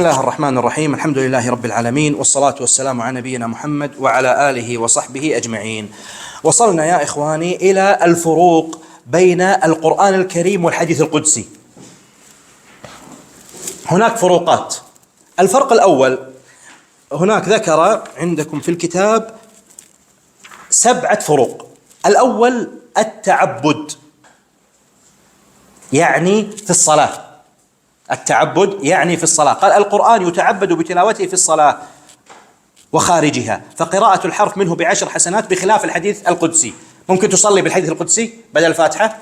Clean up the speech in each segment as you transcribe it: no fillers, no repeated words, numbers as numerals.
بسم الله الرحمن الرحيم. الحمد لله رب العالمين، والصلاة والسلام على نبينا محمد وعلى آله وصحبه أجمعين. وصلنا يا إخواني إلى الفروق بين القرآن الكريم والحديث القدسي. هناك فروقات. الفرق الأول، هناك ذكر عندكم في الكتاب 7 فروق. الأول التعبد، يعني في الصلاة. التعبد يعني في الصلاة. قال القرآن يتعبد بتلاوته في الصلاة وخارجها، فقراءة الحرف منه ب10 حسنات، بخلاف الحديث القدسي. ممكن تصلي بالحديث القدسي بدل الفاتحة.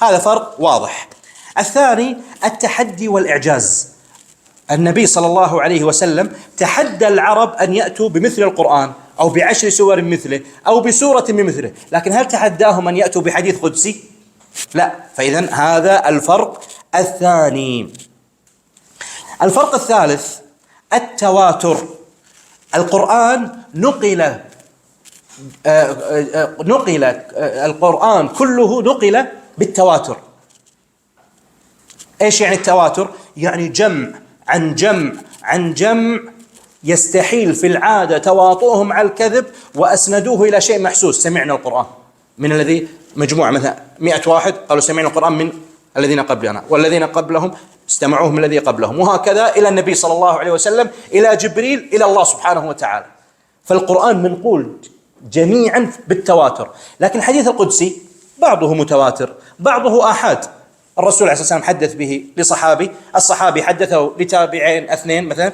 هذا فرق واضح. الثاني التحدي والإعجاز. النبي صلى الله عليه وسلم تحدى العرب أن يأتوا بمثل القرآن أو ب10 سور مثله أو بسورة من مثله، لكن هل تحداهم أن يأتوا بحديث قدسي؟ لا. فإذن هذا الفرق الثاني. الفرق الثالث التواتر. القرآن نقل القرآن كله نقل بالتواتر. ايش يعني التواتر؟ يعني جمع عن جمع عن جمع، يستحيل في العادة تواطؤهم على الكذب، وأسندوه إلى شيء محسوس. سمعنا القرآن من الذي مجموعة مثلا 100 واحد قالوا سمعنا القرآن من الذين قبلنا، والذين قبلهم استمعوه من الذي قبلهم، وهكذا إلى النبي صلى الله عليه وسلم، إلى جبريل، إلى الله سبحانه وتعالى. فالقرآن منقول جميعا بالتواتر. لكن الحديث القدسي بعضه متواتر بعضه آحاد. الرسول عليه الصلاة والسلام حدث به لصحابي، الصحابي حدثه لتابعين 2 مثلا،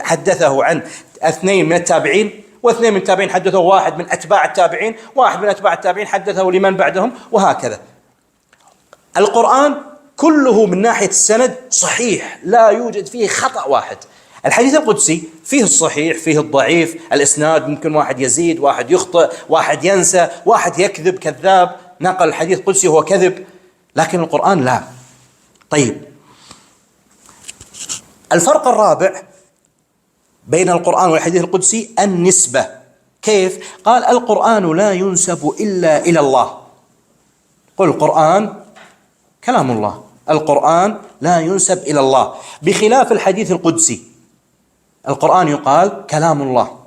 حدثه عن 2 من التابعين، و2 من التابعين حدثه 1 من أتباع التابعين، 1 من أتباع التابعين حدثه لمن بعدهم، وهكذا. القرآن كله من ناحية السند صحيح، لا يوجد فيه خطأ واحد. الحديث القدسي فيه الصحيح فيه الضعيف، الإسناد ممكن واحد يزيد، واحد يخطئ، واحد ينسى، واحد يكذب، كذاب نقل الحديث القدسي هو كذب، لكن القرآن لا. طيب، الفرق الرابع بين القرآن والحديث القدسي النسبة. كيف؟ قال القرآن لا ينسب إلا إلى الله. قل القرآن كلام الله، القرآن لا ينسب إلى الله، بخلاف الحديث القدسي. القرآن يقال كلام الله،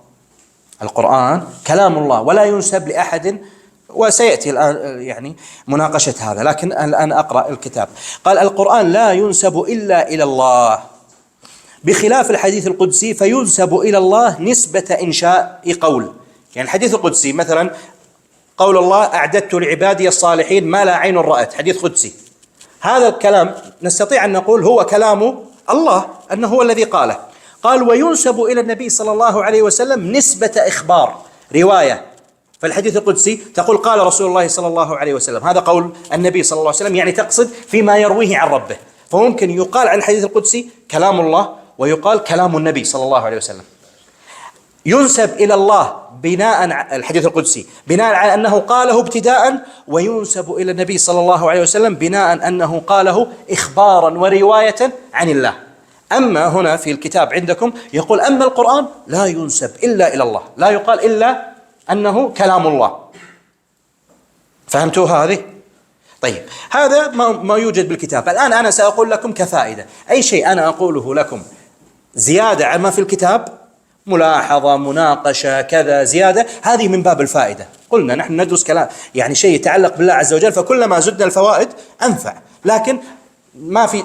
القرآن كلام الله ولا ينسب لأحد، وسيأتي الآن يعني مناقشة هذا، لكن الآن أقرأ الكتاب. قال القرآن لا ينسب إلا إلى الله، بخلاف الحديث القدسي فينسب إلى الله نسبة إنشاء قول. يعني الحديث القدسي مثلا قول الله أعددت لعبادي الصالحين ما لا عين رأت، حديث قدسي. هذا الكلام نستطيع أن نقول هو كلام الله، أنه هو الذي قاله. قال وينسب إلى النبي صلى الله عليه وسلم نسبة إخبار، رواية. فالحديث القدسي تقول قال رسول الله صلى الله عليه وسلم، هذا قول النبي صلى الله عليه وسلم، يعني تقصد فيما يرويه عن ربه. فممكن يقال عن الحديث القدسي كلام الله، ويقال كلام النبي صلى الله عليه وسلم. ينسب إلى الله بناء الحديث القدسي بناء على أنه قاله ابتداء، وينسب إلى النبي صلى الله عليه وسلم بناء أنه قاله إخبارا ورواية عن الله. أما هنا في الكتاب عندكم يقول أما القرآن لا ينسب إلا إلى الله، لا يقال إلا أنه كلام الله. فهمتوا هذه؟ طيب، هذا ما يوجد بالكتاب. الآن أنا سأقول لكم كفائدة، أي شيء أنا أقوله لكم زيادة عن ما في الكتاب، ملاحظة، مناقشة، كذا زيادة، هذه من باب الفائدة. قلنا نحن ندرس كلام يعني شيء يتعلق بالله عز وجل، فكلما زدنا الفوائد أنفع. لكن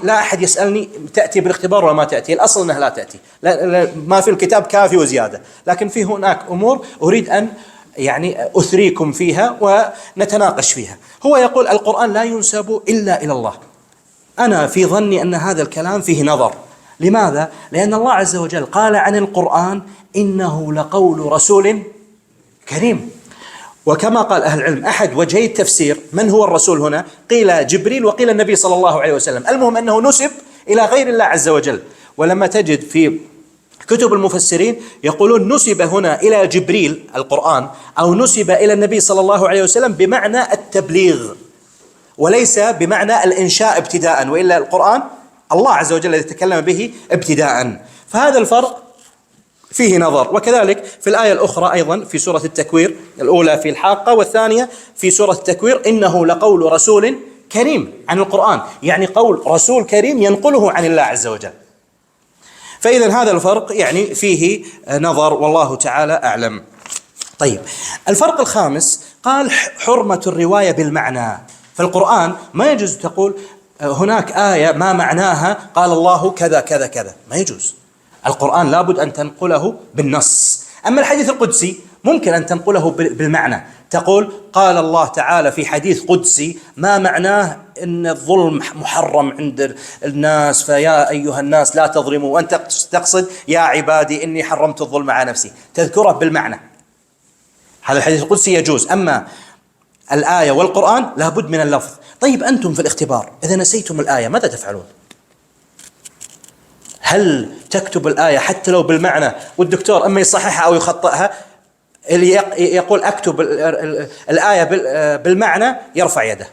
لا أحد يسألني تأتي بالاختبار ولا ما تأتي، الأصل أنها لا تأتي. لا، ما في الكتاب كافي وزيادة، لكن في هناك أمور أريد أن يعني أثريكم فيها ونتناقش فيها. هو يقول القرآن لا ينسب إلا إلى الله. أنا في ظني أن هذا الكلام فيه نظر. لماذا؟ لأن الله عز وجل قال عن القرآن إنه لقول رسول كريم. وكما قال أهل العلم أحد وجهي التفسير، من هو الرسول هنا؟ قيل جبريل وقيل النبي صلى الله عليه وسلم. المهم أنه نسب إلى غير الله عز وجل. ولما تجد في كتب المفسرين يقولون نسب هنا إلى جبريل القرآن، أو نسب إلى النبي صلى الله عليه وسلم بمعنى التبليغ، وليس بمعنى الإنشاء ابتداء، وإلا القرآن الله عز وجل الذي تكلم به ابتداء. فهذا الفرق فيه نظر. وكذلك في الآية الأخرى أيضا في سورة التكوير، الأولى في الحاقة والثانية في سورة التكوير، إنه لقول رسول كريم عن القرآن، يعني قول رسول كريم ينقله عن الله عز وجل. فإذا هذا الفرق يعني فيه نظر والله تعالى أعلم. طيب، الفرق الخامس قال حرمة الرواية بالمعنى. فالقرآن ما يجوز تقول هناك آية ما معناها قال الله كذا كذا كذا، ما يجوز. القرآن لابد أن تنقله بالنص. أما الحديث القدسي ممكن أن تنقله بالمعنى، تقول قال الله تعالى في حديث قدسي ما معناه إن الظلم محرم عند الناس، فيا أيها الناس لا تظلموا، وأنت تقصد يا عبادي إني حرمت الظلم على نفسي، تذكره بالمعنى. هذا الحديث القدسي يجوز. أما الآية والقرآن لابد من اللفظ. طيب، أنتم في الاختبار إذا نسيتم الآية ماذا تفعلون؟ هل تكتب الآية حتى لو بالمعنى والدكتور أما يصححها أو يخطئها؟ اللي يقول أكتب الآية بالمعنى يرفع يده.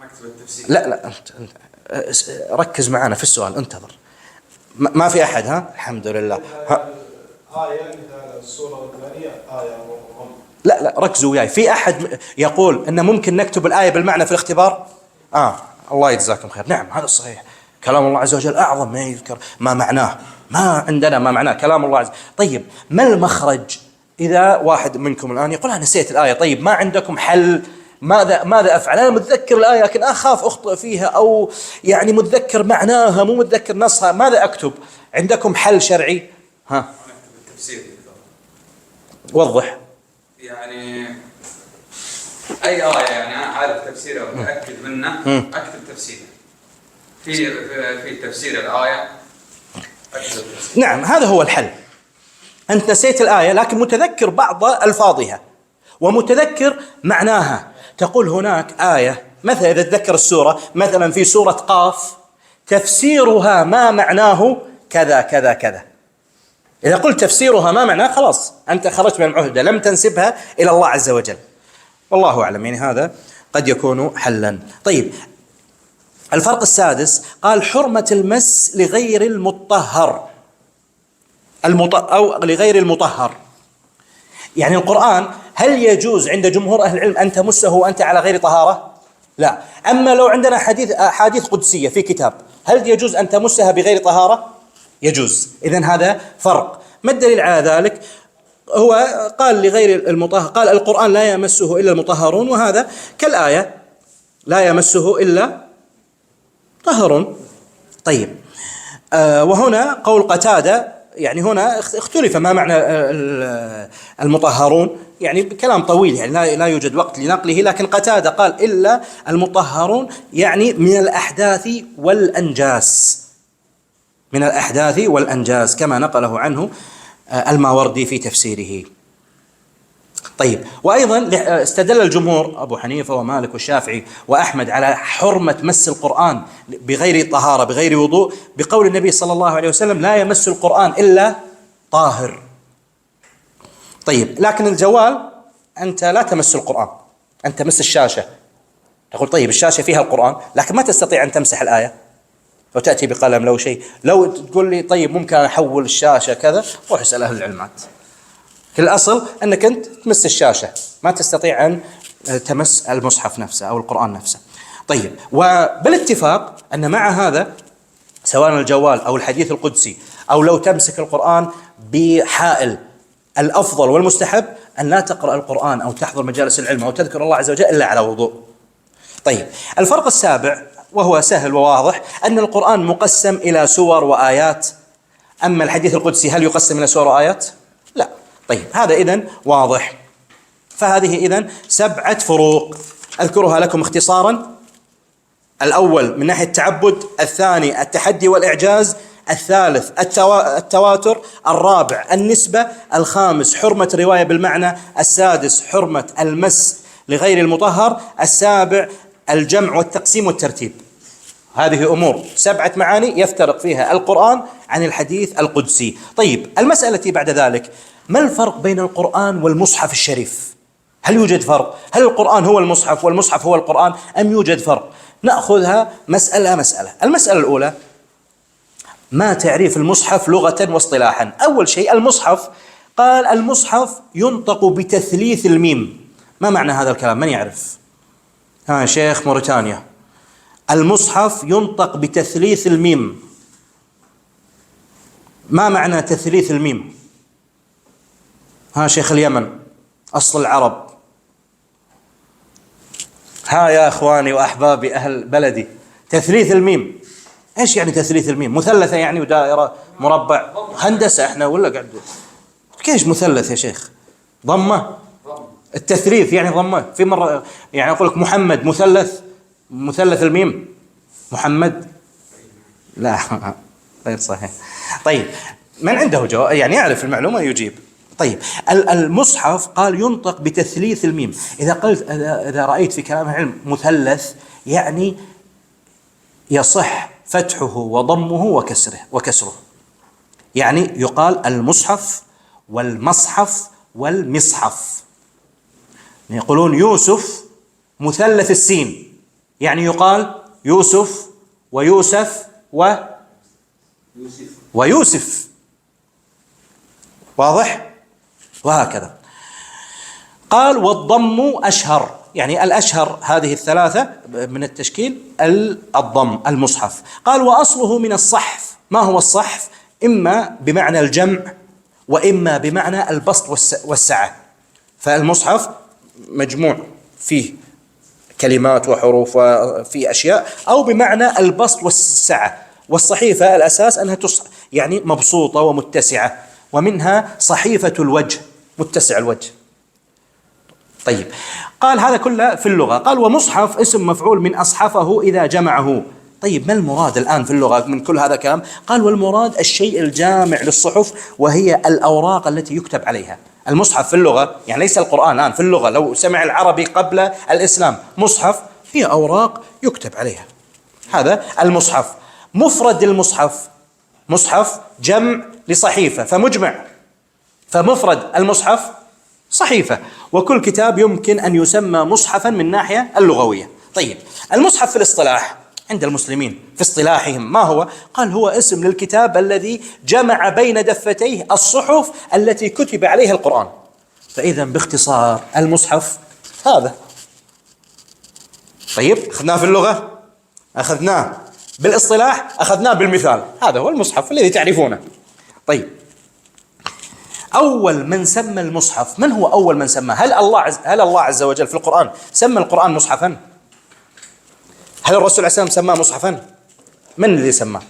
أكتب التفسير. لا ركز معنا في السؤال، انتظر. ما في أحد؟ ها، الحمد لله. آية مثل السورة الثانية آية وهم. لا ركزوا وياي. في أحد يقول أن ممكن نكتب الآية بالمعنى في الاختبار؟ الله يجزاكم خير. نعم، هذا صحيح. كلام الله عز وجل أعظم ما يذكر ما معناه. ما عندنا ما معناه كلام الله عز وجل. طيب، ما المخرج إذا واحد منكم الآن يقول أنا نسيت الآية؟ طيب، ما عندكم حل؟ ماذا أفعل؟ أنا متذكر الآية لكن أخاف أخطئ فيها، أو يعني متذكر معناها مو متذكر نصها، ماذا أكتب؟ عندكم حل شرعي؟ أكتب التفسير. وضح. يعني أي آية يعني أنا عارف تفسيرها ومتأكد منه أكتب تفسيرها. في تفسير الآية أكتب تفسير. نعم، هذا هو الحل. أنت نسيت الآية لكن متذكر بعض ألفاظها ومتذكر معناها. تقول هناك آية مثلا إذا تذكر السورة، مثلا في سورة قاف تفسيرها ما معناه كذا كذا كذا. إذا قلت تفسيرها ما معناه خلاص أنت خرجت من المعهدة، لم تنسبها إلى الله عز وجل. والله أعلم، يعني هذا قد يكون حلا. طيب، الفرق السادس قال حرمة المس لغير المطهر أو لغير المطهر. يعني القرآن هل يجوز عند جمهور أهل العلم أن تمسه وأنت على غير طهارة؟ لا. أما لو عندنا حديث قدسية في كتاب، هل يجوز أن تمسها بغير طهارة؟ يجوز. إذن هذا فرق. ما الدليل على ذلك؟ هو قال لغير المطهر، قال القرآن لا يمسه إلا المطهرون، وهذا كالآية لا يمسه إلا طهر. طيب، وهنا قول قتادة، يعني هنا اختلف ما معنى المطهرون، يعني كلام طويل يعني لا يوجد وقت لنقله، لكن قتادة قال إلا المطهرون يعني من الأحداث والأنجاس، من الأحداث والأنجاس كما نقله عنه الماوردي في تفسيره. طيب، وأيضا استدل الجمهور أبو حنيفة ومالك والشافعي وأحمد على حرمة مس القرآن بغير طهارة بغير وضوء بقول النبي صلى الله عليه وسلم لا يمس القرآن إلا طاهر. طيب، لكن الجوال أنت لا تمس القرآن، أنت تمس الشاشة. تقول طيب الشاشة فيها القرآن لكن ما تستطيع أن تمسح الآية، وتأتي بقلم لو شيء. لو تقول لي طيب ممكن أحول الشاشة كذا، روح اسأل أهل العلمات. الأصل أنك أنت تمس الشاشة، ما تستطيع أن تمس المصحف نفسه أو القرآن نفسه. طيب، وبالاتفاق أن مع هذا سواء الجوال أو الحديث القدسي أو لو تمسك القرآن بحائل، الأفضل والمستحب أن لا تقرأ القرآن أو تحضر مجالس العلم أو تذكر الله عز وجل إلا على وضوء. طيب، الفرق السابع وهو سهل وواضح أن القرآن مقسم إلى سور وآيات. أما الحديث القدسي هل يقسم إلى سور وآيات؟ لا. طيب، هذا إذن واضح. فهذه إذن 7 فروق أذكرها لكم اختصارا. الأول من ناحية التعبد، الثاني التحدي والإعجاز، الثالث التواتر، الرابع النسبة، الخامس حرمة الرواية بالمعنى، السادس حرمة المس لغير المطهر، السابع الجمع والتقسيم والترتيب. هذه أمور 7 معاني يفترق فيها القرآن عن الحديث القدسي. طيب، المسألة التي بعد ذلك، ما الفرق بين القرآن والمصحف الشريف؟ هل يوجد فرق؟ هل القرآن هو المصحف والمصحف هو القرآن أم يوجد فرق؟ نأخذها مسألة مسألة. المسألة الأولى، ما تعريف المصحف لغة واصطلاحا؟ أول شيء المصحف، قال المصحف ينطق بتثليث الميم. ما معنى هذا الكلام؟ من يعرف؟ شيخ موريتانيا. المصحف ينطق بتثليث الميم. ما معنى تثليث الميم؟ ها شيخ اليمن أصل العرب، ها يا إخواني وأحبابي أهل بلدي، تثليث الميم إيش يعني تثليث الميم؟ مثلثة يعني ودائرة مربع هندسة إحنا ولا قاعد كيش مثلث يا شيخ؟ ضمة، التثليث يعني ضمة. في مرة يعني أقول لك محمد مثلث، مثلث الميم محمد، لا غير صحيح. طيب من عنده جواب يعني يعرف المعلومة يجيب. طيب المصحف قال ينطق بتثليث الميم. إذا قلت إذا رأيت في كلام العلم مثلث يعني يصح فتحه وضمه وكسره يعني يقال المصحف والمصحف والمصحف. يقولون يوسف مثلث السين يعني يقال يوسف ويوسف ويوسف، واضح؟ وهكذا. قال والضم أشهر، يعني الأشهر هذه الثلاثة من التشكيل الضم المصحف. قال وأصله من الصحف. ما هو الصحف؟ إما بمعنى الجمع وإما بمعنى البسط والسعة. فالمصحف مجموع فيه كلمات وحروف وفي أشياء، أو بمعنى البسط والسعة. والصحيفة الأساس أنها يعني مبسوطة ومتسعة، ومنها صحيفة الوجه متسع الوجه. طيب قال هذا كله في اللغة. قال ومصحف اسم مفعول من أصحفه إذا جمعه. طيب ما المراد الآن في اللغة من كل هذا الكلام؟ قال والمراد الشيء الجامع للصحف، وهي الأوراق التي يكتب عليها. المصحف في اللغة يعني ليس القرآن، الآن في اللغة لو سمع العربي قبل الإسلام مصحف هي أوراق يكتب عليها، هذا المصحف. مفرد المصحف مصحف جمع لصحيفة فمجمع، فمفرد المصحف صحيفة. وكل كتاب يمكن أن يسمى مصحفا من ناحية اللغوية. طيب المصحف في الاصطلاح عند المسلمين في اصطلاحهم ما هو؟ قال هو اسم للكتاب الذي جمع بين دفتيه الصحف التي كتب عليها القرآن. فإذا باختصار المصحف هذا. طيب أخذناه في اللغة، أخذناه بالاصطلاح، أخذناه بالمثال. هذا هو المصحف الذي تعرفونه. طيب أول من سمى المصحف من هو أول من سماه؟ هل الله عز وجل في القرآن سمى القرآن مصحفا؟ هل الرسول عليه السلام سماه مصحفا؟ من الذي سماه؟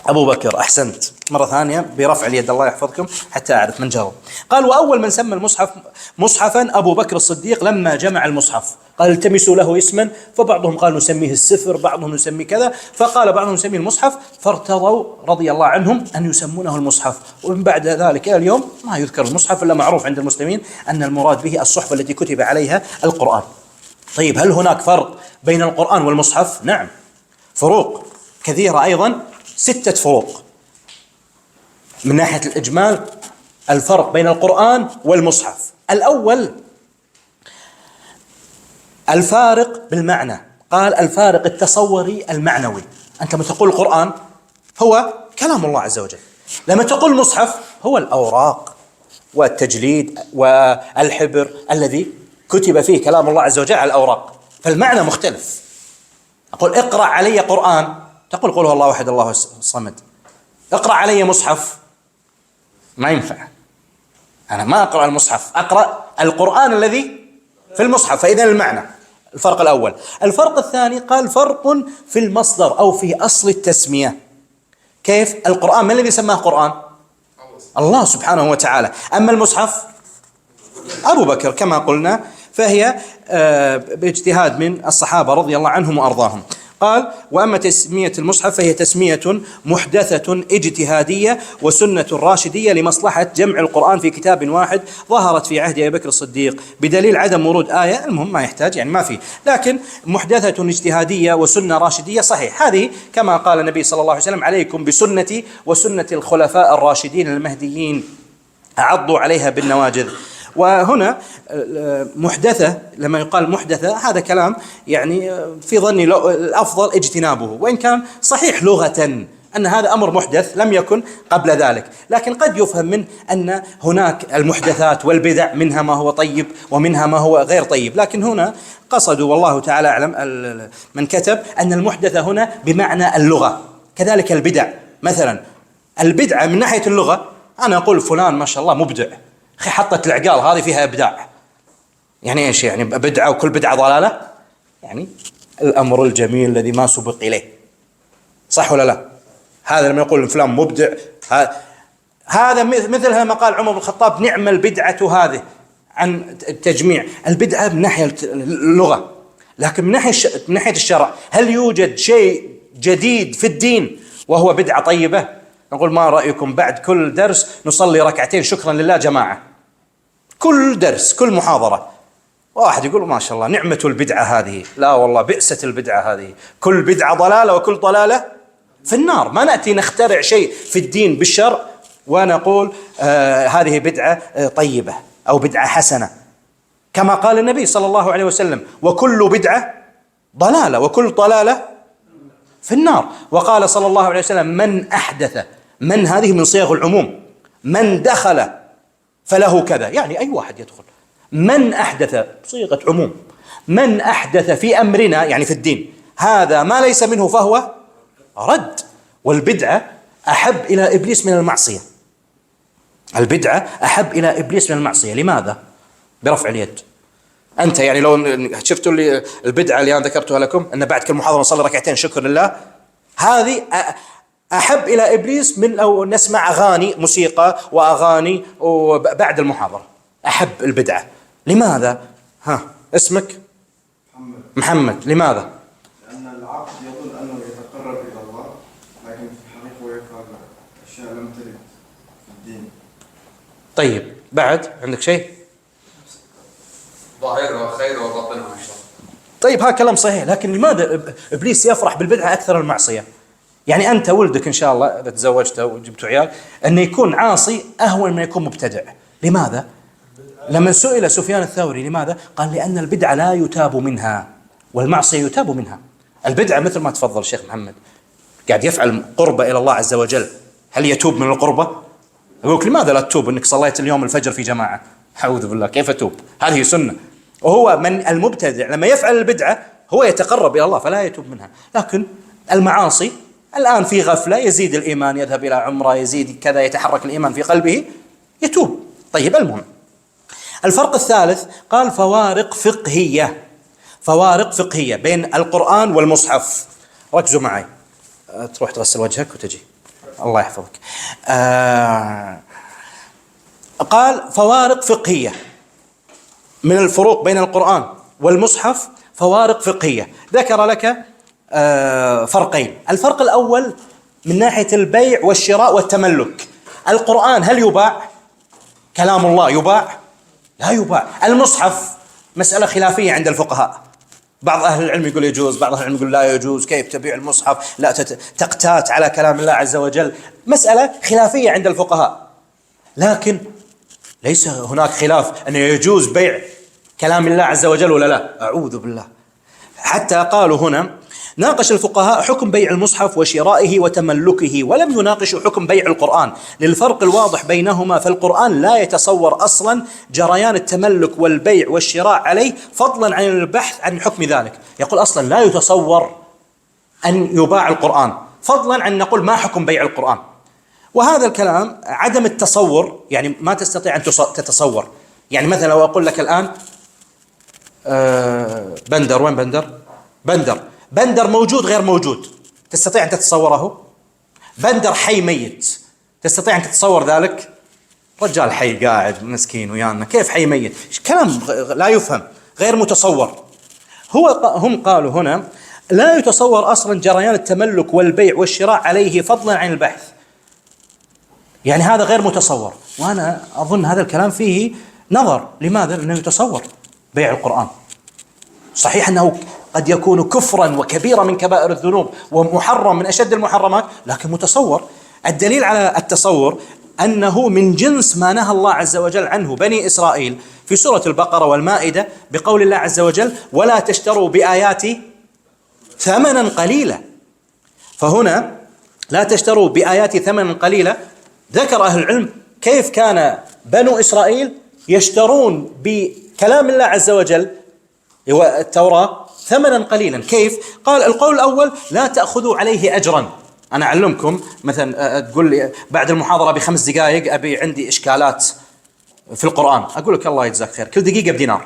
أبو بكر. أحسنت، مرة ثانية برفع اليد الله يحفظكم حتى أعرف من جاوب. قال وأول من سمى المصحف مصحفا أبو بكر الصديق لما جمع المصحف. قال التمسوا له اسما، فبعضهم قال نسميه السفر، بعضهم نسميه كذا، فقال بعضهم نسميه المصحف، فارتضوا رضي الله عنهم أن يسمونه المصحف. ومن بعد ذلك إلى اليوم ما يذكر المصحف، إلا معروف عند المسلمين أن المراد به الصحف التي كتب عليها القرآن. طيب هل هناك فرق بين القرآن والمصحف؟ نعم، فروق كثيرة أيضا، 6 فروق. من ناحية الإجمال الفرق بين القرآن والمصحف: الأول الفارق بالمعنى. قال الفارق التصوري المعنوي. أنت لما تقول القرآن هو كلام الله عز وجل، لما تقول مصحف هو الأوراق والتجليد والحبر الذي كتب فيه كلام الله عز وجل على الأوراق، فالمعنى مختلف. أقول اقرأ علي قرآن، تقول قل هو الله أحد الله الصمد. اقرأ علي مصحف، ما ينفع، أنا ما أقرأ المصحف، أقرأ القرآن الذي في المصحف. فإذا المعنى الفرق الأول. الفرق الثاني قال فرق في المصدر أو في أصل التسمية. كيف؟ القرآن ما الذي سماه قرآن؟ الله سبحانه وتعالى. أما المصحف أبو بكر كما قلنا، فهي باجتهاد من الصحابة رضي الله عنهم وأرضاهم. قال وأما تسمية المصحف فهي تسمية محدثة اجتهادية وسنة راشدية لمصلحة جمع القرآن في كتاب واحد ظهرت في عهد أبي بكر الصديق بدليل عدم ورود آية. المهم ما يحتاج يعني ما في، لكن محدثة اجتهادية وسنة راشدية صحيح. هذه كما قال النبي صلى الله عليه وسلم عليكم بسنتي وسنة الخلفاء الراشدين المهديين عضوا عليها بالنواجذ. وهنا محدثة لما يقال محدثة هذا كلام يعني في ظني الأفضل اجتنابه، وإن كان صحيح لغة أن هذا أمر محدث لم يكن قبل ذلك، لكن قد يفهم منه أن هناك المحدثات والبدع منها ما هو طيب ومنها ما هو غير طيب، لكن هنا قصدوا والله تعالى أعلم من كتب أن المحدثة هنا بمعنى اللغة. كذلك البدع مثلا البدعة من ناحية اللغة، أنا أقول فلان ما شاء الله مبدع، أخي حطت العقال هذه فيها إبداع. يعني إيش يعني بدعة وكل بدعة ضلالة؟ يعني الأمر الجميل الذي ما سبق إليه، صح ولا لا؟ هذا لما يقول فلان مبدع، هذا مثل ما قال عمر بن الخطاب نعم البدعة هذه، عن التجميع. البدعة من ناحية اللغة، لكن من ناحية الشرع هل يوجد شيء جديد في الدين وهو بدعة طيبة؟ نقول ما رأيكم بعد كل درس نصلي ركعتين شكرا لله جماعة، كل درس كل محاضرة، واحد يقول ما شاء الله نعمة البدعة هذه، لا والله بئست البدعة هذه، كل بدعة ضلالة وكل ضلالة في النار. ما نأتي نخترع شيء في الدين بالشرع ونقول هذه بدعة طيبة أو بدعة حسنة، كما قال النبي صلى الله عليه وسلم وكل بدعة ضلالة وكل ضلالة في النار. وقال صلى الله عليه وسلم من أحدث، من هذه من صيغ العموم، من دخل فله كذا، يعني أي واحد يدخل. من أحدث صيغة عموم، من أحدث في أمرنا يعني في الدين هذا ما ليس منه فهو رد. والبدعة أحب إلى إبليس من المعصية، البدعة أحب إلى إبليس من المعصية. لماذا؟ برفع اليد. أنت يعني لو شفتوا لي البدعة اللي أنا ذكرتها لكم أن بعد كل محاضرة نصلي ركعتين شكر لله، هذه أحب إلى إبليس من أو نسمع أغاني موسيقى وأغاني وبعد المحاضرة. أحب البدعة. لماذا؟ ها اسمك؟ محمد. لماذا؟ لأن العبد يظن أنه يتقرب إلى الله، لكن في الحقيقة هو يفعل أشياء لم ترد في الدين. طيب بعد عندك شيء؟ ظاهرها خير وباطنها شر. طيب هذا كلام صحيح، لكن لماذا إبليس يفرح بالبدعة أكثر المعصية؟ يعني أنت ولدك إن شاء الله إذا تزوجته وجبت عيال أن يكون عاصي أهون من يكون مبتدع. لماذا؟ لما سئل سفيان الثوري لماذا؟ قال لأن البدعة لا يتاب منها والمعصية يتاب منها. البدعة مثل ما تفضل الشيخ محمد قاعد يفعل قربة إلى الله عز وجل، هل يتوب من القربة؟ أقول لك لماذا لا تتوب أنك صليت اليوم الفجر في جماعة؟ أعوذ بالله، كيف أتوب؟ هذه سنة. وهو من المبتدع لما يفعل البدعة هو يتقرب إلى الله فلا يتوب منها. لكن المعاصي الآن في غفلة، يزيد الإيمان، يذهب إلى عمرة، يزيد كذا، يتحرك الإيمان في قلبه، يتوب. طيب المهم الفرق الثالث قال فوارق فقهية، فوارق فقهية بين القرآن والمصحف. ركزوا معي، تروح تغسل وجهك وتجي، الله يحفظك. قال فوارق فقهية من الفروق بين القرآن والمصحف، فوارق فقهية. ذكر لك فرقين. الفرق الأول من ناحية البيع والشراء والتملك. القرآن هل يباع؟ كلام الله يباع؟ لا يباع. المصحف مسألة خلافية عند الفقهاء، بعض أهل العلم يقول يجوز، بعض أهل العلم يقول لا يجوز، كيف تبيع المصحف؟ لا تقتات على كلام الله عز وجل. مسألة خلافية عند الفقهاء، لكن ليس هناك خلاف أن يجوز بيع كلام الله عز وجل ولا لا؟ أعوذ بالله. حتى قالوا هنا ناقش الفقهاء حكم بيع المصحف وشرائه وتملكه، ولم يناقشوا حكم بيع القرآن للفرق الواضح بينهما. فالقرآن لا يتصور أصلا جريان التملك والبيع والشراء عليه، فضلا عن البحث عن حكم ذلك. يقول أصلا لا يتصور أن يباع القرآن، فضلا عن نقول ما حكم بيع القرآن. وهذا الكلام عدم التصور، يعني ما تستطيع أن تتصور. يعني مثلا لو أقول لك الآن بندر، وين بندر؟ بندر موجود غير موجود، تستطيع أن تتصوره؟ بندر حي ميت، تستطيع أن تتصور ذلك؟ رجال حي قاعد مسكين ويانا، كيف حي ميت؟ كلام لا يفهم، غير متصور. هم قالوا هنا لا يتصور أصلا جريان التملك والبيع والشراء عليه، فضلا عن البحث. يعني هذا غير متصور، وأنا أظن هذا الكلام فيه نظر. لماذا؟ لأنه يتصور بيع القرآن. صحيح أنه قد يكون كفرا وكبيرا من كبائر الذنوب ومحرم من أشد المحرمات، لكن متصور. الدليل على التصور أنه من جنس ما نهى الله عز وجل عنه بني إسرائيل في سورة البقرة والمائدة بقول الله عز وجل ولا تشتروا بآياتي ثمنا قليلا. فهنا لا تشتروا بآياتي ثمنا قليلا. ذكر أهل العلم كيف كان بنو إسرائيل يشترون بكلام الله عز وجل التوراة ثمنا قليلا. كيف؟ قال القول الأول لا تأخذوا عليه أجرا. أنا أعلمكم مثلا تقول لي بعد المحاضرة ب5 دقائق أبي عندي إشكالات في القرآن، أقول لك الله يجزاك خير، كل دقيقة بدينار،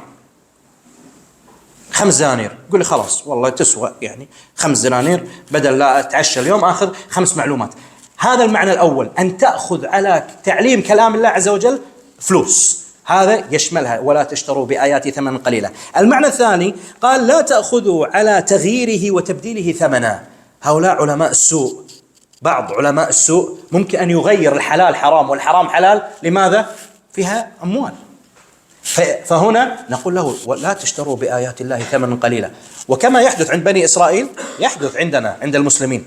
5 دنانير. قول لي خلاص والله تسوى يعني 5 دنانير، بدل لا أتعشى اليوم آخذ 5 معلومات. هذا المعنى الأول، أن تأخذ على تعليم كلام الله عز وجل فلوس، هذا يشملها ولا تشتروا بآياتي ثمنا قليلا. المعنى الثاني قال لا تأخذوا على تغييره وتبديله ثمنا. هؤلاء علماء السوء، بعض علماء السوء ممكن أن يغير الحلال حرام والحرام حلال، لماذا؟ فيها أموال. فهنا نقول له لا تشتروا بآيات الله ثمنا قليلا، وكما يحدث عند بني إسرائيل يحدث عندنا عند المسلمين.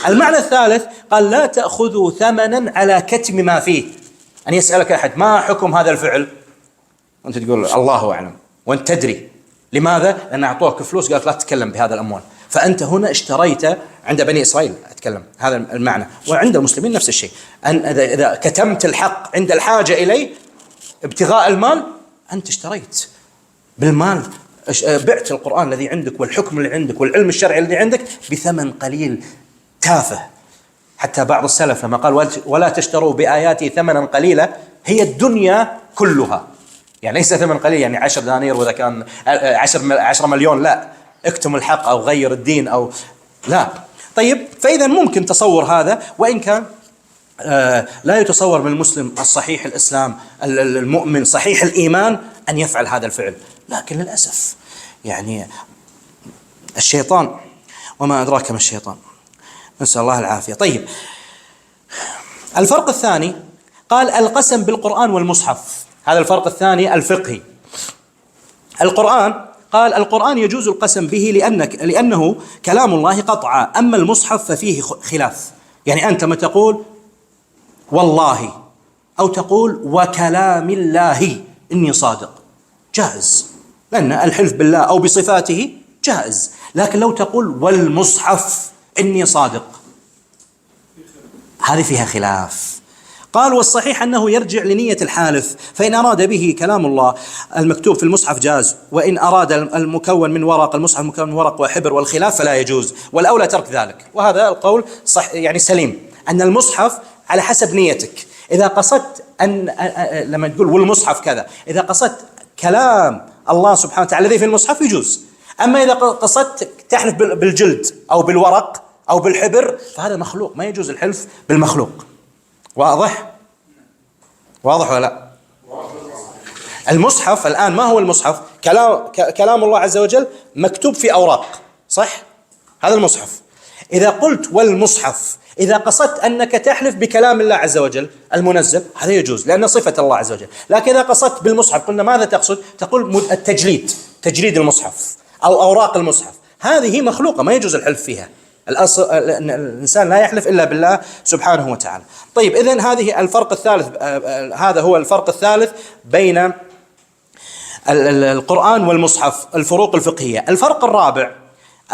المعنى الثالث قال لا تأخذوا ثمنا على كتم ما فيه. أن يسألك أحد ما حكم هذا الفعل، وأنت تقول الله أعلم، وأنت تدري. لماذا؟ لأن أعطوك فلوس قالت لا تتكلم بهذا الأموال، فأنت هنا اشتريت. عند بني إسرائيل أتكلم هذا المعنى، وعند المسلمين نفس الشيء. أن إذا كتمت الحق عند الحاجة إليه ابتغاء المال، أنت اشتريت بالمال، بعت القرآن الذي عندك والحكم اللي عندك والعلم الشرعي الذي عندك بثمن قليل تافه. حتى بعض السلف لما قال ولا تشتروا بآياتي ثمنا قليلا، هي الدنيا كلها، يعني ليس ثمن قليل يعني 10 دنانير وإذا كان 10 مليون، لا، اكتم الحق أو غير الدين أو لا. طيب، فإذا ممكن تصور هذا، وإن كان لا يتصور من المسلم الصحيح الإسلام المؤمن صحيح الإيمان أن يفعل هذا الفعل، لكن للأسف يعني الشيطان وما أدراك ما الشيطان، نسأل الله العافية. طيب، الفرق الثاني قال القسم بالقرآن والمصحف. هذا الفرق الثاني الفقهي. القرآن قال القرآن يجوز القسم به لأنه كلام الله قطعا، أما المصحف ففيه خلاف. يعني أنت ما تقول والله أو تقول وكلام الله إني صادق، جائز، لأن الحلف بالله أو بصفاته جائز. لكن لو تقول والمصحف إني صادق، هذه فيها خلاف. قال والصحيح أنه يرجع لنية الحالف، فإن أراد به كلام الله المكتوب في المصحف جاز، وإن أراد المكون من ورق المصحف المكون من ورق وحبر والخلاف فلا يجوز، والأولى ترك ذلك. وهذا القول صح يعني سليم، أن المصحف على حسب نيتك. إذا قصدت أن لما تقول والمصحف كذا، إذا قصدت كلام الله سبحانه وتعالى الذي في المصحف يجوز. أما إذا قصدت تحلف بالجلد أو بالورق أو بالحبر فهذا مخلوق، ما يجوز الحلف بالمخلوق. واضح ولا لا؟ المصحف الآن ما هو المصحف؟ كلام الله عز وجل مكتوب في أوراق، صح؟ هذا المصحف. إذا قلت والمصحف، إذا قصدت أنك تحلف بكلام الله عز وجل المنزل، هذا يجوز لأن صفة الله عز وجل. لكن إذا قصدت بالمصحف، قلنا ماذا تقصد؟ تقول تجريد المصحف أو أوراق المصحف، هذه مخلوقة ما يجوز الحلف فيها. الأصل أن الإنسان لا يحلف إلا بالله سبحانه وتعالى. طيب، إذن هذه الفرق الثالث، هذا هو الفرق الثالث بين القرآن والمصحف، الفروق الفقهية. الفرق الرابع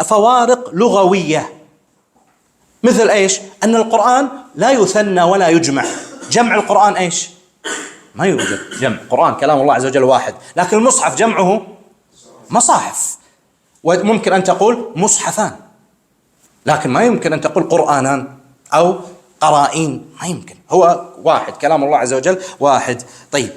فوارق لغوية، مثل إيش؟ أن القرآن لا يثنى ولا يجمع. جمع القرآن إيش؟ ما يوجد جمع. القرآن كلام الله عز وجل واحد، لكن المصحف جمعه مصاحف، وممكن أن تقول مصحفان، لكن ما يمكن أن تقول قرآنان أو قرائين، ما يمكن، هو واحد، كلام الله عز وجل واحد. طيب،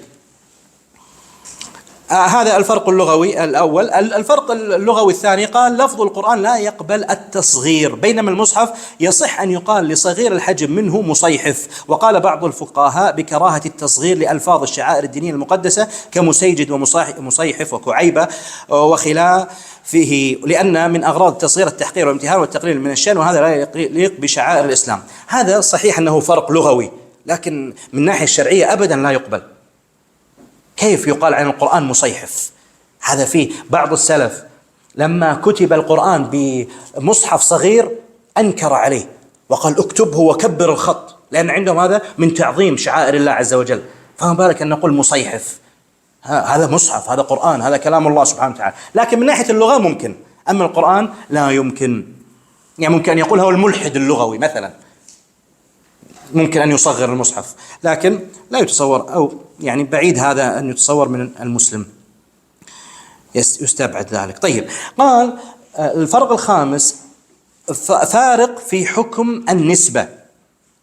هذا الفرق اللغوي الأول. الفرق اللغوي الثاني قال لفظ القرآن لا يقبل التصغير، بينما المصحف يصح أن يقال لصغير الحجم منه مصيحف. وقال بعض الفقهاء بكراهة التصغير لألفاظ الشعائر الدينية المقدسة كمسيجد ومصيحف وكعيبة وخلافه، لأن من أغراض التصغير التحقير والامتهان والتقليل من الشأن، وهذا لا يليق بشعائر الإسلام. هذا صحيح أنه فرق لغوي، لكن من الناحية الشرعية أبدا لا يقبل. كيف يقال عن القرآن مصيحف؟ هذا فيه بعض السلف لما كتب القرآن بمصحف صغير أنكر عليه وقال اكتبه وكبر الخط، لأن عندهم هذا من تعظيم شعائر الله عز وجل. فما بالك أن نقول مصيحف؟ هذا مصحف، هذا قرآن، هذا كلام الله سبحانه وتعالى. لكن من ناحية اللغة ممكن، أما القرآن لا يمكن. يعني ممكن أن يقول هو الملحد اللغوي مثلا، ممكن أن يصغر المصحف، لكن لا يتصور، أو يعني بعيد هذا أن يتصور من المسلم، يستبعد ذلك. طيب، قال الفرق الخامس فارق في حكم النسبة،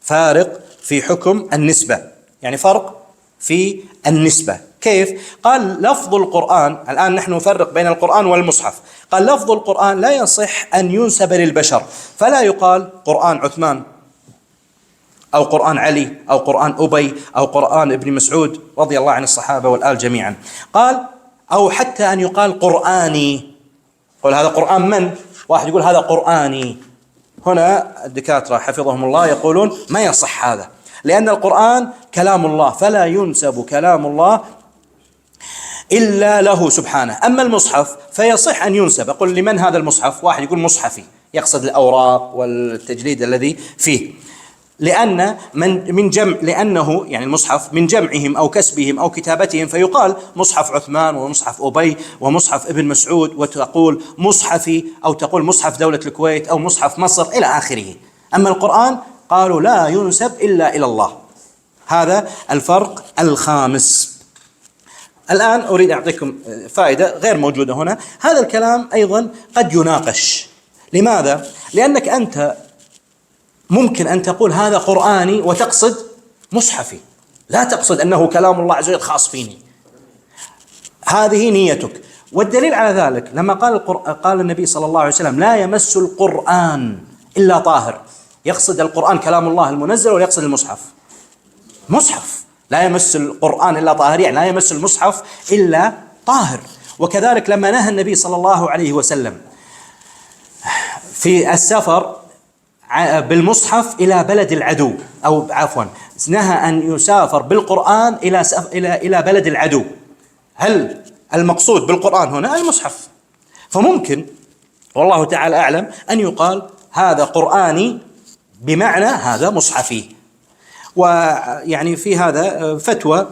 فارق في حكم النسبة، يعني فرق في النسبة. كيف؟ قال لفظ القرآن، الآن نحن نفرق بين القرآن والمصحف، قال لفظ القرآن لا يصح أن ينسب للبشر، فلا يقال قرآن عثمان أو قرآن علي أو قرآن أبي أو قرآن ابن مسعود رضي الله عن الصحابة والآل جميعا. قال أو حتى أن يقال قرآني، قل هذا قرآن من؟ واحد يقول هذا قرآني، هنا الدكاترة حفظهم الله يقولون ما يصح هذا، لأن القرآن كلام الله فلا ينسب كلام الله إلا له سبحانه. أما المصحف فيصح أن ينسب، أقول لمن هذا المصحف؟ واحد يقول مصحفي، يقصد الأوراق والتجليد الذي فيه، لأنه يعني المصحف من جمعهم أو كسبهم أو كتابتهم، فيقال مصحف عثمان ومصحف أبي ومصحف ابن مسعود، وتقول مصحفي أو تقول مصحف دولة الكويت أو مصحف مصر إلى آخره. أما القرآن قالوا لا ينسب إلا إلى الله. هذا الفرق الخامس. الآن أريد أعطيكم فائدة غير موجودة هنا. هذا الكلام أيضا قد يناقش. لماذا؟ لأنك أنت ممكن أن تقول هذا قرآني وتقصد مصحفي، لا تقصد أنه كلام الله عز وجل خاص فيني، هذه نيتك. والدليل على ذلك لما قال النبي صلى الله عليه وسلم لا يمس القرآن إلا طاهر، يقصد القرآن كلام الله المنزل ولا يقصد المصحف؟ مصحف، لا يمس القرآن إلا طاهر، يعني لا يمس المصحف إلا طاهر. وكذلك لما نهى النبي صلى الله عليه وسلم في السفر بالمصحف إلى بلد العدو، أو عفوا نهى أن يسافر بالقرآن إلى بلد العدو، هل المقصود بالقرآن هنا المصحف؟ فممكن والله تعالى أعلم أن يقال هذا قرآني بمعنى هذا مصحفي. ويعني في هذا فتوى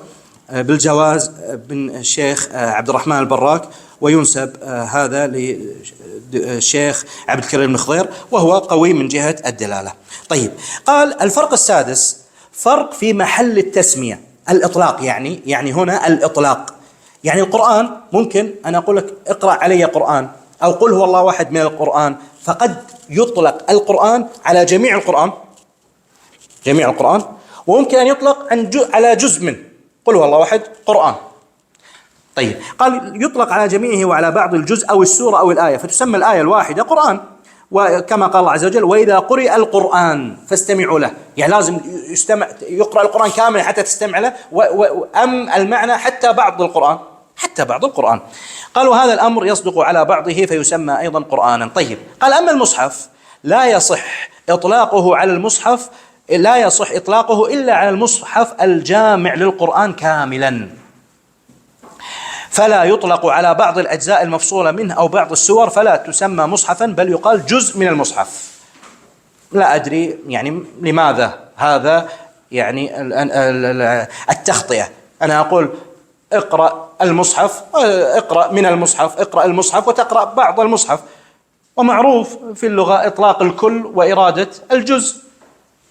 بالجواز من الشيخ عبد الرحمن البراك، وينسب هذا للشيخ عبد الكريم المخضير، وهو قوي من جهة الدلالة. طيب، قال الفرق السادس فرق في محل التسمية، الإطلاق، يعني هنا الإطلاق، يعني القرآن ممكن أن أقول لك اقرأ علي قرآن أو قل هو الله واحد من القرآن، فقد يطلق القرآن على جميع القرآن، جميع القرآن، وممكن أن يطلق على جزء منه، قل هو الله واحد قرآن. طيب، قال يطلق على جميعه وعلى بعض الجزء أو السورة أو الآية، فتسمى الآية الواحدة قرآن. وكما قال الله عز وجل وإذا قرئ القرآن فاستمعوا له، يعني لازم يقرأ القرآن كاملا حتى تستمع له، أم المعنى حتى بعض القرآن، حتى بعض القرآن. قالوا هذا الأمر يصدق على بعضه فيسمى أيضا قرآنا. طيب، قال أما المصحف لا يصح إطلاقه على المصحف، لا يصح إطلاقه إلا على المصحف الجامع للقرآن كاملا، فلا يطلق على بعض الأجزاء المفصولة منه أو بعض السور، فلا تسمى مصحفا بل يقال جزء من المصحف. لا أدري يعني لماذا هذا، يعني التخطئة. أنا أقول اقرأ المصحف، اقرأ من المصحف، اقرأ المصحف وتقرأ بعض المصحف، ومعروف في اللغة إطلاق الكل وإرادة الجزء،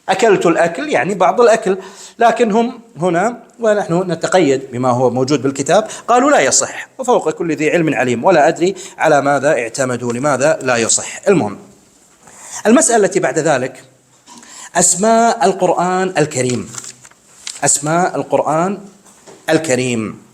أكلت الأكل يعني بعض الأكل، لكن هم هنا ونحن نتقيد بما هو موجود بالكتاب قالوا لا يصح، وفوق كل ذي علم عليم، ولا أدري على ماذا اعتمدوا لماذا لا يصح. المهم، المسألة التي بعد ذلك أسماء القرآن الكريم، أسماء القرآن الكريم.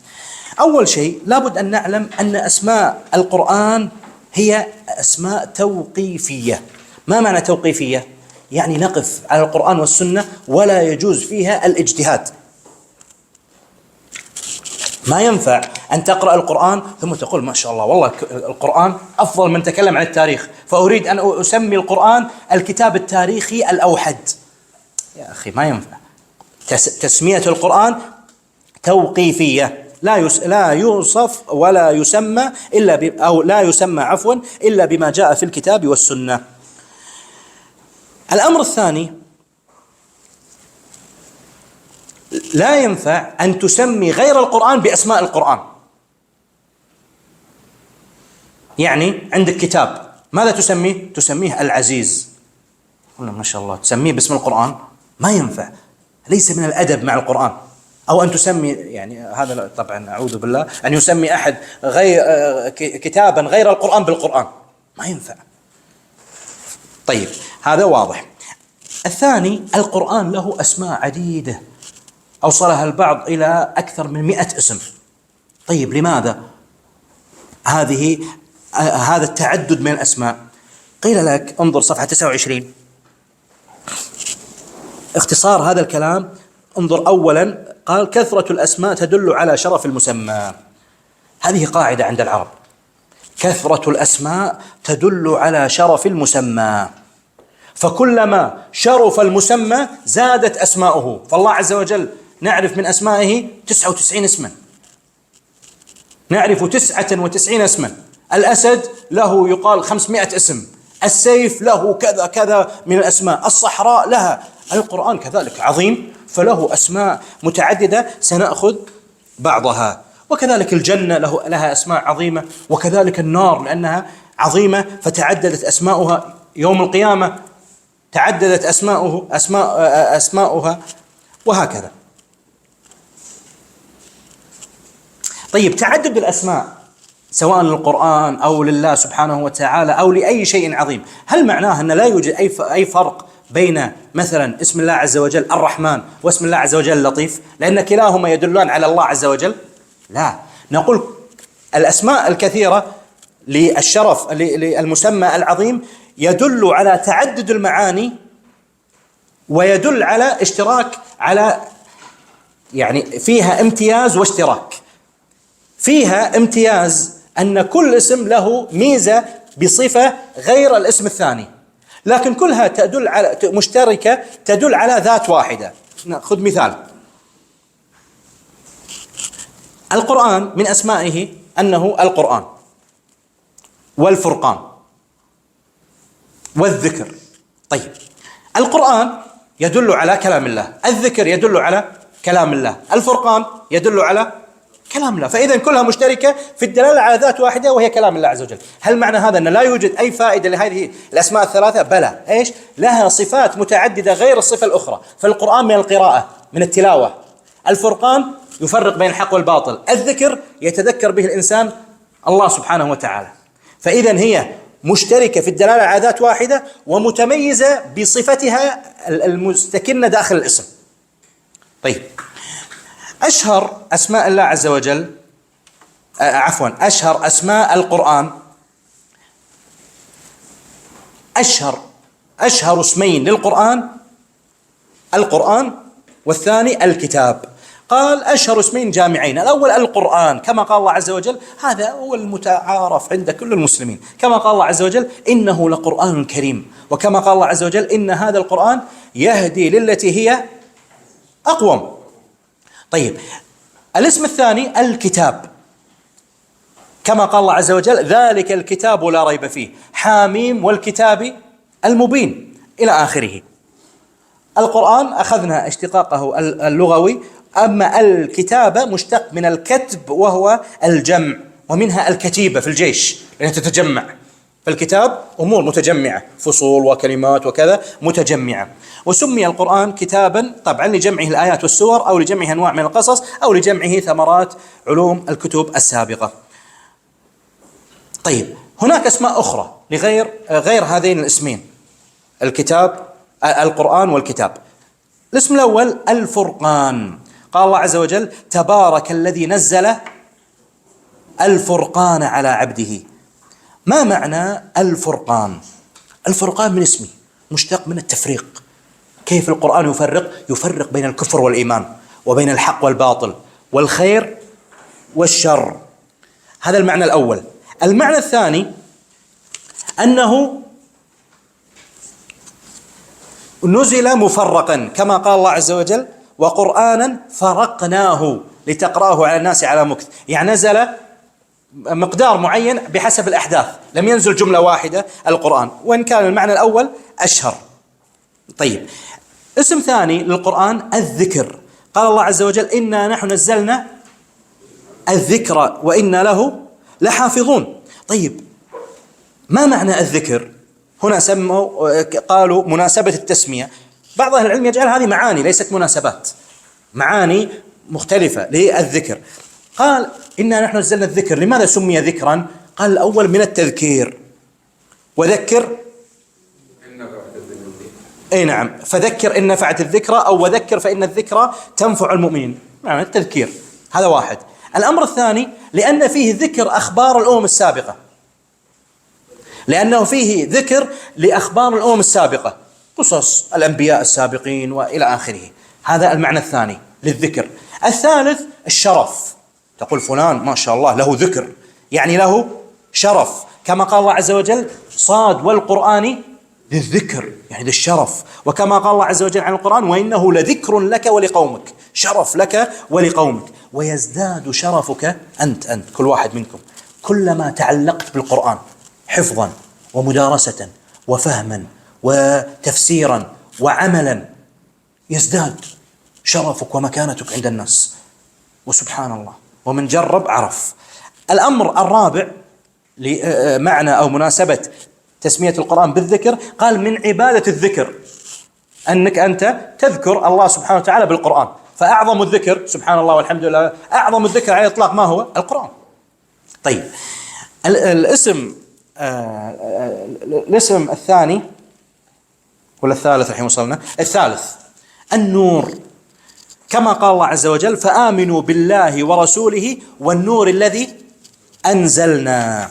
أول شيء لابد أن نعلم أن أسماء القرآن هي أسماء توقيفية. ما معنى توقيفية؟ يعني نقف على القرآن والسنة ولا يجوز فيها الاجتهاد. ما ينفع أن تقرأ القرآن ثم تقول ما شاء الله والله القرآن أفضل من تكلم عن التاريخ، فأريد أن أسمي القرآن الكتاب التاريخي الأوحد. يا أخي ما ينفع. تسمية القرآن توقيفية، لا يوصف ولا يسمى إلا أو لا يسمى عفوا إلا بما جاء في الكتاب والسنة. الأمر الثاني، لا ينفع أن تسمي غير القرآن بأسماء القرآن. يعني عندك كتاب، ماذا تسميه؟ تسميه العزيز، قلنا ما شاء الله تسميه باسم القرآن، ما ينفع، ليس من الأدب مع القرآن. أو أن تسمي، يعني هذا طبعا أعوذ بالله، أن يسمي أحد كتابا غير القرآن بالقرآن، ما ينفع. طيب هذا واضح. الثاني، القرآن له أسماء عديدة أوصلها البعض إلى أكثر من 100 اسم. طيب لماذا هذا التعدد من الأسماء؟ قيل لك انظر صفحة 29، اختصار هذا الكلام. انظر أولا، قال كثرة الأسماء تدل على شرف المسمى. هذه قاعدة عند العرب، كثرة الأسماء تدل على شرف المسمى، فكلما شرف المسمى زادت أسماؤه. فالله عز وجل نعرف من أسمائه 99 اسما، نعرف 99 اسما. الأسد له يقال 500 اسم، السيف له كذا كذا من الأسماء، الصحراء لها. القرآن كذلك عظيم فله أسماء متعددة، سنأخذ بعضها. وكذلك الجنة لها أسماء عظيمة، وكذلك النار لأنها عظيمة فتعددت أسماؤها. يوم القيامة تعددت أسماؤها وهكذا. طيب تعدد الأسماء سواء للقرآن أو لله سبحانه وتعالى أو لأي شيء عظيم، هل معناه أن لا يوجد أي فرق بين مثلا اسم الله عز وجل الرحمن واسم الله عز وجل اللطيف، لأن كلاهما يدلان على الله عز وجل؟ لا، نقول الأسماء الكثيرة للشرف للمسمى العظيم يدل على تعدد المعاني، ويدل على اشتراك، على يعني فيها امتياز واشتراك. فيها امتياز أن كل اسم له ميزة بصفة غير الاسم الثاني، لكن كلها تدل على مشتركة، تدل على ذات واحدة. نأخذ مثال، القرآن من أسمائه أنه القرآن والفرقان والذكر. طيب القرآن يدل على كلام الله، الذكر يدل على كلام الله، الفرقان يدل على كلام الله، فإذا كلها مشتركة في الدلالة على ذات واحدة وهي كلام الله عز وجل. هل معنى هذا أن لا يوجد أي فائدة لهذه الأسماء الثلاثة؟ بلى، إيش؟ لها صفات متعددة غير الصفة الأخرى. فالقرآن من القراءة، من التلاوة، الفرقان يفرق بين الحق والباطل، الذكر يتذكر به الإنسان الله سبحانه وتعالى. فإذا هي مشتركة في الدلالة على ذات واحدة ومتميزة بصفتها المستكنة داخل الاسم. طيب أشهر أسماء الله عز وجل، أشهر أسماء القرآن، أشهر اسمين للقرآن القرآن، والثاني الكتاب. قال أشهر اسمين جامعين، الأول القرآن كما قال الله عز وجل، هذا هو المتعارف عند كل المسلمين، كما قال الله عز وجل إنه لقرآن كريم، وكما قال الله عز وجل إن هذا القرآن يهدي للتي هي أقوم. طيب الاسم الثاني الكتاب، كما قال الله عز وجل ذلك الكتاب لا ريب فيه، حاميم والكتاب المبين إلى آخره. القرآن أخذنا اشتقاقه اللغوي، أما الكتابة مشتق من الكتب وهو الجمع، ومنها الكتيبة في الجيش لأنها تتجمع، فالكتاب أمور متجمعة، فصول وكلمات وكذا متجمعة. وسمي القرآن كتابا طبعا لجمعه الآيات والسور، أو لجمعه أنواع من القصص، أو لجمعه ثمرات علوم الكتب السابقة. طيب هناك أسماء أخرى غير هذين الاسمين، الكتاب، القرآن والكتاب. الاسم الأول الفرقان، قال الله عز وجل تبارك الذي نزل الفرقان على عبده. ما معنى الفرقان؟ الفرقان من اسمه مشتق من التفريق. كيف القرآن يفرق بين الكفر والإيمان، وبين الحق والباطل، والخير والشر. هذا المعنى الأول. المعنى الثاني أنه نزل مفرقا، كما قال الله عز وجل وقرآنا فرقناه لتقرأه على الناس على مكث، يعني نزل مقدار معين بحسب الأحداث، لم ينزل جملة واحدة القرآن، وإن كان المعنى الأول أشهر. طيب اسم ثاني للقرآن الذكر، قال الله عز وجل إنا نحن نزلنا الذكر وإنا له لحافظون. طيب ما معنى الذكر؟ هنا قالوا مناسبة التسمية، بعض أهل العلم يجعل هذه معاني ليست مناسبات، معاني مختلفة للذكر. قال إنا نحن نزلنا الذكر، لماذا سمي ذكرا؟ قال الأول من التذكير، وذكر اي نعم، فذكر إن نفعت الذكرى، أو وذكر فإن الذكرى تنفع المؤمنين، يعني التذكير. هذا واحد. الأمر الثاني لأن فيه ذكر أخبار الأمم السابقة، لأنه فيه ذكر لأخبار الأمم السابقة، قصص الأنبياء السابقين وإلى آخره. هذا المعنى الثاني للذكر. الثالث الشرف، تقول فلان ما شاء الله له ذكر، يعني له شرف، كما قال الله عز وجل صاد والقرآن للذكر، يعني للشرف. وكما قال الله عز وجل عن القرآن وإنه لذكر لك ولقومك، شرف لك ولقومك. ويزداد شرفك أنت كل واحد منكم كلما تعلقت بالقرآن حفظا ومدارسة وفهما وتفسيرا وعملا، يزداد شرفك ومكانتك عند الناس. وسبحان الله، ومن جرب عرف. الأمر الرابع لمعنى أو مناسبة تسمية القرآن بالذكر، قال من عبادة الذكر أنك أنت تذكر الله سبحانه وتعالى بالقرآن. فأعظم الذكر سبحان الله والحمد لله، أعظم الذكر على الإطلاق ما هو؟ القرآن. طيب الاسم الثاني ولا الثالث الحين وصلنا؟ الثالث النور، كما قال الله عز وجل فآمنوا بالله ورسوله والنور الذي أنزلنا.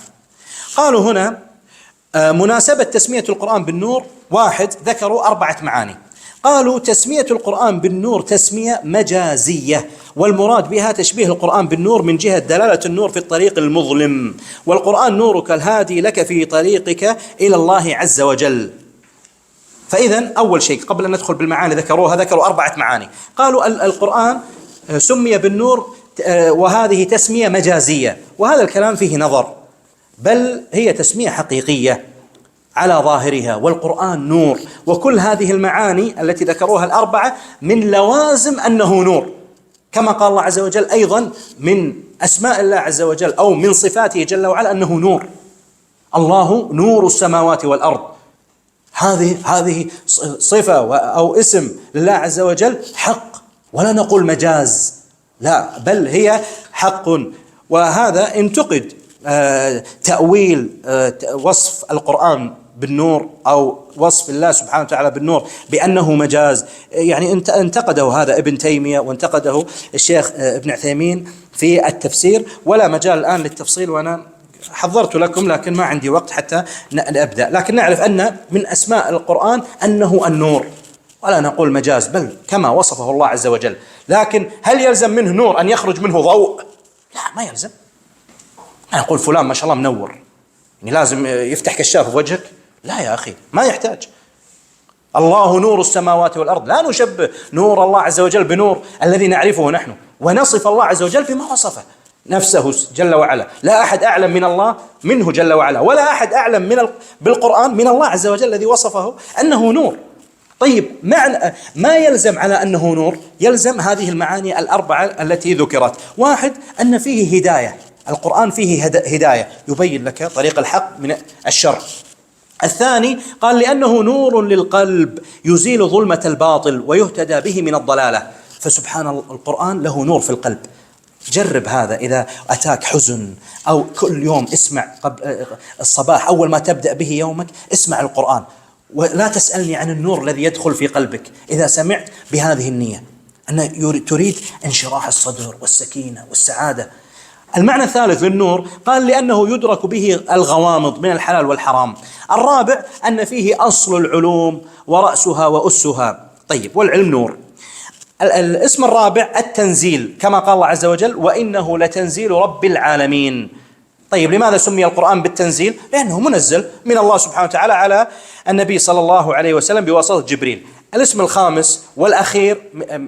قالوا هنا مناسبة تسمية القرآن بالنور، واحد ذكروا 4 معاني. قالوا تسمية القرآن بالنور تسمية مجازية، والمراد بها تشبيه القرآن بالنور من جهة دلالة النور في الطريق المظلم، والقرآن نورك الهادي لك في طريقك إلى الله عز وجل. فإذا أول شيء قبل أن ندخل بالمعاني ذكروا 4 معاني. قالوا القرآن سمي بالنور وهذه تسمية مجازية، وهذا الكلام فيه نظر، بل هي تسمية حقيقية على ظاهرها، والقرآن نور. وكل هذه المعاني التي ذكروها 4 من لوازم أنه نور، كما قال الله عز وجل أيضا من أسماء الله عز وجل أو من صفاته جل وعلا أنه نور. الله نور السماوات والأرض، هذه صفة أو اسم لله عز وجل حق، ولا نقول مجاز، لا بل هي حق. وهذا انتقد تأويل وصف القرآن بالنور أو وصف الله سبحانه وتعالى بالنور بأنه مجاز، يعني انتقده هذا ابن تيمية وانتقده الشيخ ابن عثيمين في التفسير، ولا مجال الآن للتفصيل، وأنا حضرت لكم لكن ما عندي وقت حتى نبدأ. لكن نعرف أن من أسماء القرآن أنه النور، ولا نقول مجاز، بل كما وصفه الله عز وجل. لكن هل يلزم منه نور أن يخرج منه ضوء؟ لا، ما يلزم. أنا أقول فلان ما شاء الله منور، يعني لازم يفتح كشاف في وجهك؟ لا يا أخي، ما يحتاج. الله نور السماوات والأرض، لا نشبه نور الله عز وجل بنور الذي نعرفه نحن، ونصف الله عز وجل بما وصفه نفسه جل وعلا. لا أحد أعلم من الله منه جل وعلا، ولا أحد أعلم بالقرآن من الله عز وجل الذي وصفه أنه نور. طيب معنى ما يلزم على أنه نور، يلزم هذه المعاني 4 التي ذكرت. واحد أن فيه هداية، القرآن فيه هداية يبين لك طريق الحق من الشر. الثاني قال لأنه نور للقلب يزيل ظلمة الباطل ويهتدى به من الضلالة. فسبحان الله القرآن له نور في القلب. جرب هذا، إذا أتاك حزن أو كل يوم اسمع قبل الصباح أول ما تبدأ به يومك اسمع القرآن، ولا تسألني عن النور الذي يدخل في قلبك إذا سمعت بهذه النية، أن تريد انشراح الصدر والسكينة والسعادة. المعنى الثالث للنور قال لأنه يدرك به الغوامض من الحلال والحرام. الرابع أن فيه أصل العلوم ورأسها وأسها. طيب، والعلم نور. الاسم الرابع التنزيل، كما قال الله عز وجل وإنه لتنزيل رب العالمين. طيب، لماذا سمي القرآن بالتنزيل؟ لأنه منزل من الله سبحانه وتعالى على النبي صلى الله عليه وسلم بواسطة جبريل. الاسم الخامس والأخير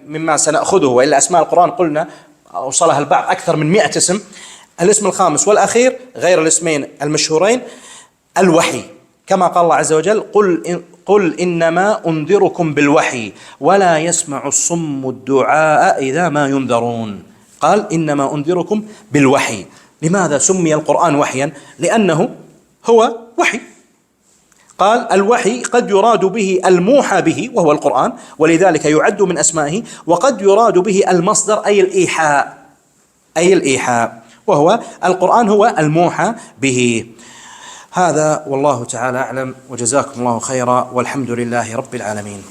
مما سنأخذه، وإلا أسماء القرآن قلنا أوصلها البعض أكثر من 100 اسم. الاسم الخامس والأخير غير الاسمين المشهورين الوحي، كما قال الله عز وجل قل إنما أنذركم بالوحي ولا يسمع الصم الدعاء إذا ما ينذرون. قال إنما أنذركم بالوحي. لماذا سمي القرآن وحيا؟ لأنه هو وحي. قال الوحي قد يراد به الموحى به وهو القرآن، ولذلك يعد من أسمائه، وقد يراد به المصدر أي الإيحاء وهو القرآن هو الموحى به. هذا والله تعالى أعلم، وجزاكم الله خيرا، والحمد لله رب العالمين.